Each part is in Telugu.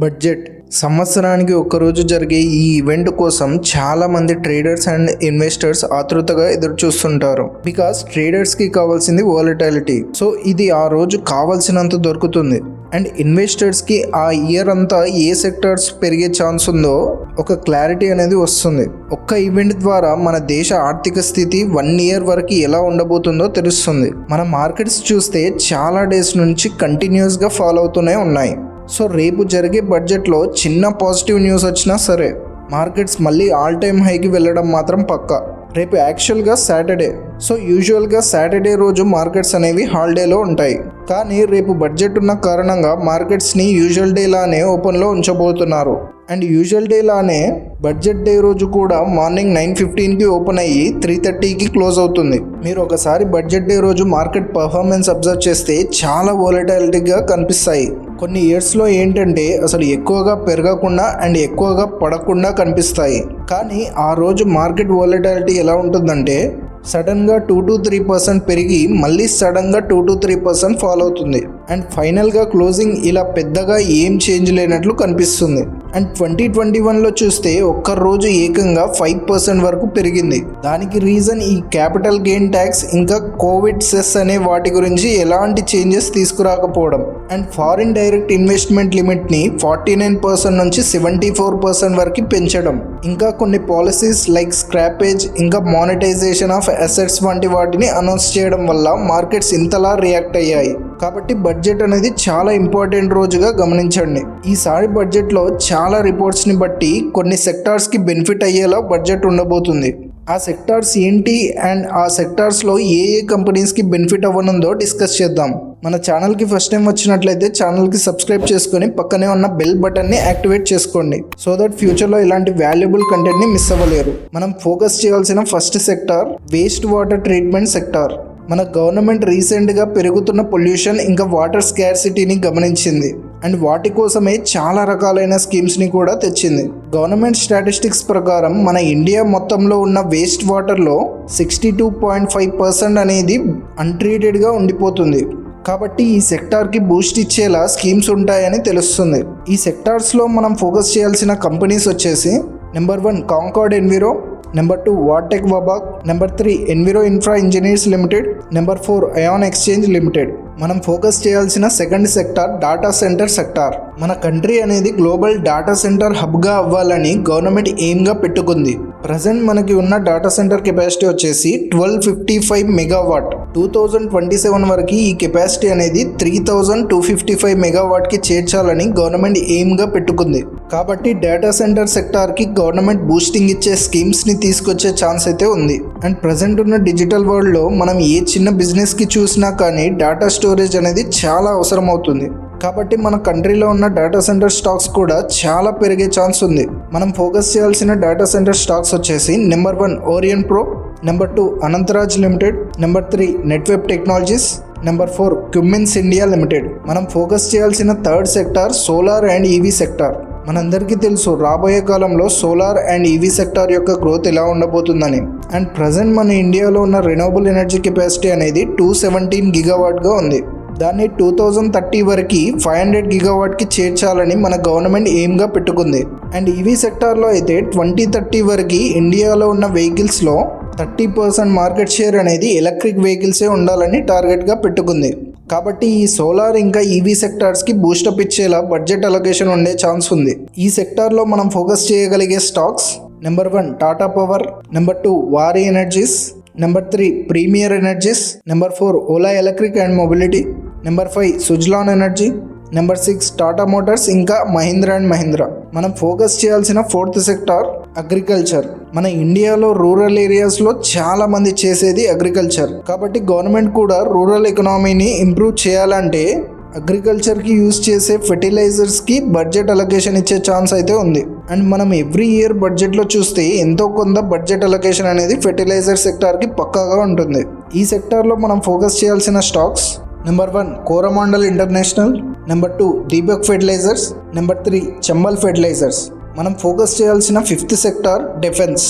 బడ్జెట్ సంవత్సరానికి ఒక్కరోజు జరిగే ఈ ఈవెంట్ కోసం చాలా మంది ట్రేడర్స్ అండ్ ఇన్వెస్టర్స్ ఆతృతగా ఎదురు చూస్తుంటారు. బికాస్ ట్రేడర్స్కి కావాల్సింది వాలటాలిటీ. సో ఇది ఆ రోజు కావాల్సినంత దొరుకుతుంది. అండ్ ఇన్వెస్టర్స్కి ఆ ఇయర్ అంతా ఏ సెక్టర్స్ పెరిగే ఛాన్స్ ఉందో ఒక క్లారిటీ అనేది వస్తుంది. ఒక్క ఈవెంట్ ద్వారా మన దేశ ఆర్థిక స్థితి 1 ఇయర్ వరకు ఎలా ఉండబోతుందో తెలుస్తుంది. మన మార్కెట్స్ చూస్తే చాలా డేస్ నుంచి కంటిన్యూస్గా ఫాలో అవుతూనే ఉన్నాయి. సో రేపు జరిగే బడ్జెట్లో చిన్న పాజిటివ్ న్యూస్ వచ్చినా సరే మార్కెట్స్ మళ్ళీ ఆల్ టైమ్ హైకి వెళ్ళడం మాత్రం పక్కా. రేపు యాక్చువల్గా సాటర్డే. సో యూజువల్గా సాటర్డే రోజు మార్కెట్స్ అనేవి హాలిడేలో ఉంటాయి. కానీ రేపు బడ్జెట్ ఉన్న కారణంగా మార్కెట్స్ని యూజువల్ డే లానే ఓపెన్లో ఉంచబోతున్నారు. అండ్ యూజువల్ డే లానే బడ్జెట్ డే రోజు కూడా మార్నింగ్ 9:15కి ఓపెన్ అయ్యి 3:30కి క్లోజ్ అవుతుంది. మీరు ఒకసారి బడ్జెట్ డే రోజు మార్కెట్ పర్ఫార్మెన్స్ అబ్జర్వ్ చేస్తే చాలా వోలటాలిటీగా కనిపిస్తాయి. కొన్ని ఇయర్స్లో ఏంటంటే అసలు ఎక్కువగా పెరగకుండా అండ్ ఎక్కువగా పడకుండా కనిపిస్తాయి. కానీ ఆ రోజు మార్కెట్ వోలటాలిటీ ఎలా ఉంటుందంటే సడన్గా 2-3% పెరిగి మళ్ళీ సడన్గా 2-3% ఫాల్ అవుతుంది. అండ్ ఫైనల్గా క్లోజింగ్ ఇలా పెద్దగా ఏం చేంజ్ లేనట్లు కనిపిస్తుంది. అండ్ 2021లో చూస్తే ఒక్క రోజు ఏకంగా 5% వరకు పెరిగింది. దానికి రీజన్ ఈ క్యాపిటల్ గెయిన్ ట్యాక్స్ ఇంకా కోవిడ్ సెస్ అనే వాటి గురించి ఎలాంటి చేంజెస్ తీసుకురాకపోవడం. అండ్ ఫారిన్ డైరెక్ట్ ఇన్వెస్ట్మెంట్ లిమిట్ని 49% నుంచి 74% వరకు పెంచడం. ఇంకా కొన్ని పాలసీస్ లైక్ స్క్రాపేజ్ ఇంకా మానిటైజేషన్ ఆఫ్ అసెట్స్ వంటి వాటిని అనౌన్స్ చేయడం వల్ల మార్కెట్స్ ఇంతలా రియాక్ట్ అయ్యాయి. కాబట్టి బడ్జెట్ అనేది చాలా ఇంపార్టెంట్ రోజుగా గమనించండి. ఈసారి బడ్జెట్లో చాలా రిపోర్ట్స్ని బట్టి కొన్ని సెక్టార్స్కి బెనిఫిట్ అయ్యేలా బడ్జెట్ ఉండబోతుంది. ఆ సెక్టార్స్ ఏంటి అండ్ ఆ సెక్టార్స్లో ఏ కంపెనీస్కి బెనిఫిట్ అవ్వనుందో డిస్కస్ చేద్దాం. మన ఛానల్కి ఫస్ట్ టైం వచ్చినట్లయితే ఛానల్కి సబ్స్క్రైబ్ చేసుకొని పక్కనే ఉన్న బెల్ బటన్ని యాక్టివేట్ చేసుకోండి. సో దట్ ఫ్యూచర్లో ఇలాంటి వాల్యుబుల్ కంటెంట్ని మిస్ అవ్వలేరు. మనం ఫోకస్ చేయాల్సిన first sector waste water treatment sector. మన గవర్నమెంట్ రీసెంట్గా పెరుగుతున్న పొల్యూషన్ ఇంకా వాటర్ స్కార్సిటీని గమనించింది. అండ్ వాటి కోసమే చాలా రకాలైన స్కీమ్స్ని కూడా తెచ్చింది. గవర్నమెంట్ స్టాటిస్టిక్స్ ప్రకారం మన ఇండియా మొత్తంలో ఉన్న వేస్ట్ వాటర్లో 62.5% అనేది అన్ట్రీటెడ్గా ఉండిపోతుంది. కాబట్టి ఈ సెక్టార్కి బూస్ట్ ఇచ్చేలా స్కీమ్స్ ఉంటాయని తెలుస్తుంది. ఈ సెక్టార్స్లో మనం ఫోకస్ చేయాల్సిన కంపెనీస్ వచ్చేసి number 1 Concord Enviro, number 2 Vatech Wabag, number 3 Enviro Infra Engineers Limited, number 4 Ion Exchange Limited. మనం ఫోకస్ చేయాల్సిన second sector data centre sector. మన కంట్రీ అనేది గ్లోబల్ డాటా సెంటర్ హబ్గా అవ్వాలని గవర్నమెంట్ ఎయిమ్గా పెట్టుకుంది. ప్రజెంట్ మనకి ఉన్న డాటా సెంటర్ కెపాసిటీ వచ్చేసి 1255 మెగావాట్. 2027 వరకు ఈ కెపాసిటీ అనేది 3255 మెగావాట్కి చేర్చాలని గవర్నమెంట్ ఎయిమ్గా పెట్టుకుంది. కాబట్టి డేటా సెంటర్ సెక్టార్కి గవర్నమెంట్ బూస్టింగ్ ఇచ్చే స్కీమ్స్ని తీసుకొచ్చే ఛాన్స్ అయితే ఉంది. అండ్ ప్రజెంట్ ఉన్న డిజిటల్ వరల్డ్లో మనం ఏ చిన్న బిజినెస్కి చూసినా కానీ డేటా స్టోరేజ్ అనేది చాలా అవసరం అవుతుంది. కాబట్టి మన కంట్రీలో ఉన్న డేటా సెంటర్ స్టాక్స్ కూడా చాలా పెరిగే ఛాన్స్ ఉంది. మనం ఫోకస్ చేయాల్సిన డేటా సెంటర్ స్టాక్స్ వచ్చేసి number 1 Orion Pro, number 2 Anantraj limited, number 3 Netweb Technologies, number 4 Cummins India Limited. మనం ఫోకస్ చేయాల్సిన third sector solar and EV sector. మనందరికీ తెలుసు రాబోయే కాలంలో సోలార్ అండ్ ఈవీ సెక్టార్ యొక్క గ్రోత్ ఎలా ఉండబోతుందని. అండ్ ప్రజెంట్ మన ఇండియాలో ఉన్న రెన్యూవబుల్ ఎనర్జీ కెపాసిటీ అనేది 217 గిగావాట్గా ఉంది. దాన్ని 2030 వరకు 500 గిగావాట్కి చేర్చాలని మన గవర్నమెంట్ ఎయిమ్గా పెట్టుకుంది. అండ్ ఈవీ సెక్టార్లో అయితే 2030 వరకు ఇండియాలో ఉన్న వెహికల్స్లో 30% మార్కెట్ షేర్ అనేది ఎలక్ట్రిక్ వెహికల్సే ఉండాలని టార్గెట్గా పెట్టుకుంది. కాబట్టి ఈ సోలార్ ఇంకా ఈవీ సెక్టార్స్కి బూస్టప్ ఇచ్చేలా బడ్జెట్ అలొకేషన్ ఉండే ఛాన్స్ ఉంది. ఈ సెక్టార్లో మనం ఫోకస్ చేయగలిగే stocks number 1 Tata Power, number 2 Waaree Energies, number 3 Premier Energies, number 4 Ola Electric and Mobility, number 5 Suzlon Energy, number 6 Tata Motors ఇంకా మహీంద్రా అండ్ మహీంద్రా. మనం ఫోకస్ చేయాల్సిన ఫోర్త్ సెక్టార్ అగ్రికల్చర్. మన ఇండియాలో రూరల్ ఏరియాస్లో చాలా మంది చేసేది అగ్రికల్చర్. కాబట్టి గవర్నమెంట్ కూడా రూరల్ ఎకనామీని ఇంప్రూవ్ చేయాలంటే అగ్రికల్చర్కి యూజ్ చేసే ఫెర్టిలైజర్స్కి బడ్జెట్ అలొకేషన్ ఇచ్చే ఛాన్స్ అయితే ఉంది. అండ్ మనం ఎవ్రీ ఇయర్ బడ్జెట్లో చూస్తే ఎంతో కొంత బడ్జెట్ అలొకేషన్ అనేది ఫెర్టిలైజర్ సెక్టార్కి పక్కాగా ఉంటుంది. ఈ సెక్టార్లో మనం ఫోకస్ చేయాల్సిన stocks number 1 Coromandel International, number 2 Deepak Fertilisers, number 3 Chambal Fertilisers. మనం ఫోకస్ చేయాల్సిన ఫిఫ్త్ సెక్టార్ డిఫెన్స్.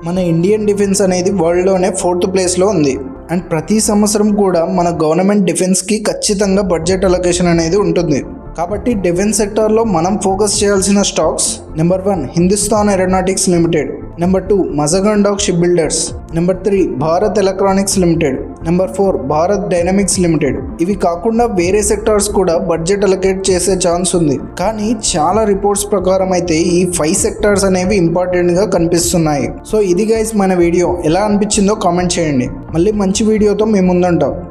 మన ఇండియన్ డిఫెన్స్ అనేది వరల్డ్లోనే 4th ప్లేస్లో ఉంది. అండ్ ప్రతి సంవత్సరం కూడా మన గవర్నమెంట్ డిఫెన్స్కి ఖచ్చితంగా బడ్జెట్ అలొకేషన్ అనేది ఉంటుంది. కాబట్టి డిఫెన్స్ సెక్టార్లో మనం ఫోకస్ చేయాల్సిన stocks number 1 Hindustan Aeronautics Limited, number 2 Mazagon Dock Shipbuilders, number 3 Bharat Electronics Limited, number 4 Bharat Dynamics Limited. ఇవి కాకుండా వేరే సెక్టార్స్ కూడా బడ్జెట్ అలొకేట్ చేసే ఛాన్స్ ఉంది. కానీ చాలా రిపోర్ట్స్ ప్రకారం అయితే ఈ 5 సెక్టార్స్ అనేవి ఇంపార్టెంట్ గా కనిపిస్తున్నాయి. సో ఇది గైస్ మన వీడియో ఎలా అనిపించిందో కామెంట్ చేయండి. మళ్ళీ మంచి వీడియోతో మేము ముందుంటాం.